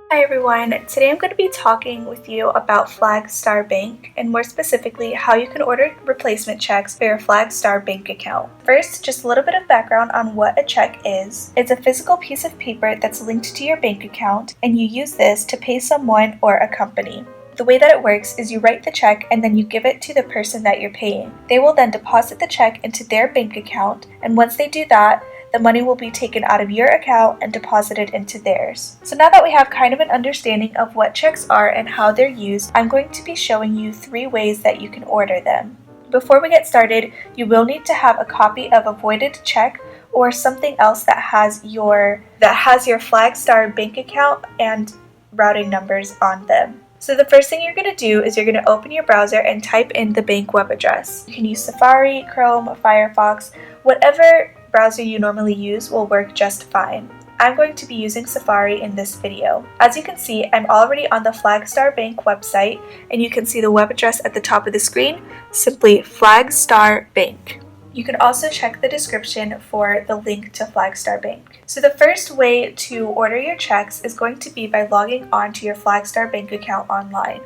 Hi everyone, today I'm going to be talking with you about Flagstar Bank and more specifically how you can order replacement checks for your Flagstar Bank account. First, just a little bit of background on what a check is. It's a physical piece of paper that's linked to your bank account and you use this to pay someone or a company. The way that it works is you write the check and then you give it to the person that you're paying. They will then deposit the check into their bank account, and once they do that, the money will be taken out of your account and deposited into theirs. So now that we have kind of an understanding of what checks are and how they're used, I'm going to be showing you 3 ways that you can order them. Before we get started, you will need to have a copy of a voided check or something else that has your Flagstar bank account and routing numbers on them. So the first thing you're going to do is you're going to open your browser and type in the bank web address. You can use Safari, Chrome, Firefox, whatever browser you normally use will work just fine. I'm going to be using Safari in this video. As you can see, I'm already on the Flagstar Bank website, and you can see the web address at the top of the screen, simply Flagstar Bank. You can also check the description for the link to Flagstar Bank. So the first way to order your checks is going to be by logging on to your Flagstar Bank account online.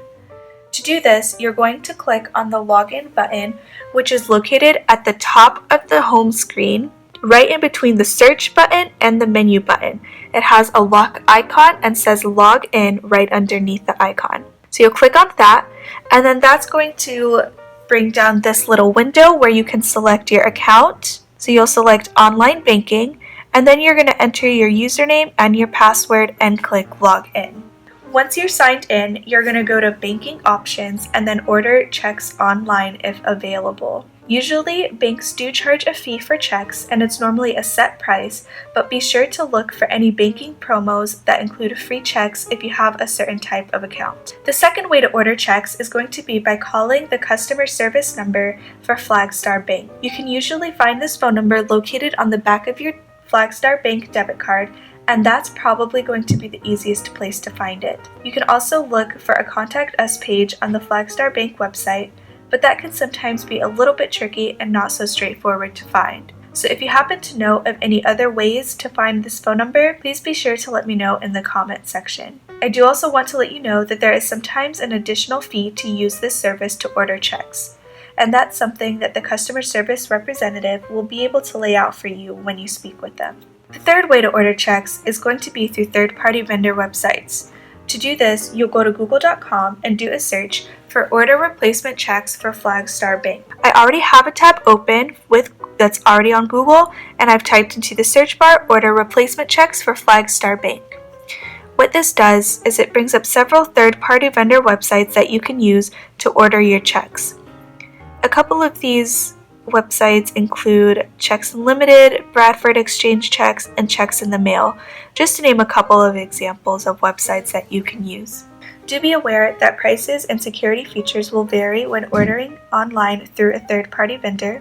To do this, you're going to click on the login button, which is located at the top of the home screen, right in between the search button and the menu button. It has a lock icon and says log in right underneath the icon. So you'll click on that, and then that's going to bring down this little window where you can select your account. So you'll select online banking, and then you're going to enter your username and your password and click log in. Once you're signed in, you're going to go to banking options and then order checks online if available. Usually, banks do charge a fee for checks, and it's normally a set price, but be sure to look for any banking promos that include free checks if you have a certain type of account. The second way to order checks is going to be by calling the customer service number for Flagstar Bank. You can usually find this phone number located on the back of your Flagstar Bank debit card, and that's probably going to be the easiest place to find it. You can also look for a Contact Us page on the Flagstar Bank website, but that can sometimes be a little bit tricky and not so straightforward to find. So if you happen to know of any other ways to find this phone number, please be sure to let me know in the comment section. I do also want to let you know that there is sometimes an additional fee to use this service to order checks, and that's something that the customer service representative will be able to lay out for you when you speak with them. The third way to order checks is going to be through third-party vendor websites. To do this, you'll go to google.com and do a search for order replacement checks for Flagstar Bank. I already have a tab open that's already on Google, and I've typed into the search bar order replacement checks for Flagstar Bank. What this does is it brings up several third-party vendor websites that you can use to order your checks. A couple of these websites include Checks Unlimited, Bradford Exchange Checks, and Checks in the Mail, just to name a couple of examples of websites that you can use. Do be aware that prices and security features will vary when ordering online through a third-party vendor.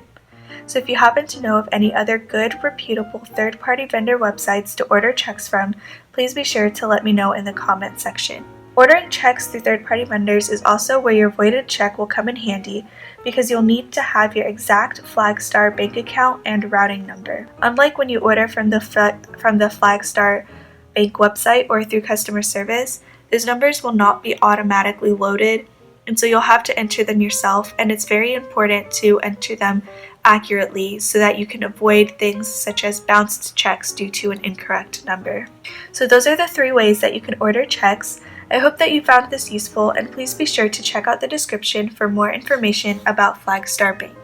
So if you happen to know of any other good, reputable third-party vendor websites to order checks from, please be sure to let me know in the comment section. Ordering checks through third-party vendors is also where your voided check will come in handy, because you'll need to have your exact Flagstar bank account and routing number. Unlike when you order from the Flagstar Bank website or through customer service, those numbers will not be automatically loaded, and so you'll have to enter them yourself, and it's very important to enter them accurately so that you can avoid things such as bounced checks due to an incorrect number. So those are the 3 ways that you can order checks. I hope that you found this useful, and please be sure to check out the description for more information about Flagstar Bank.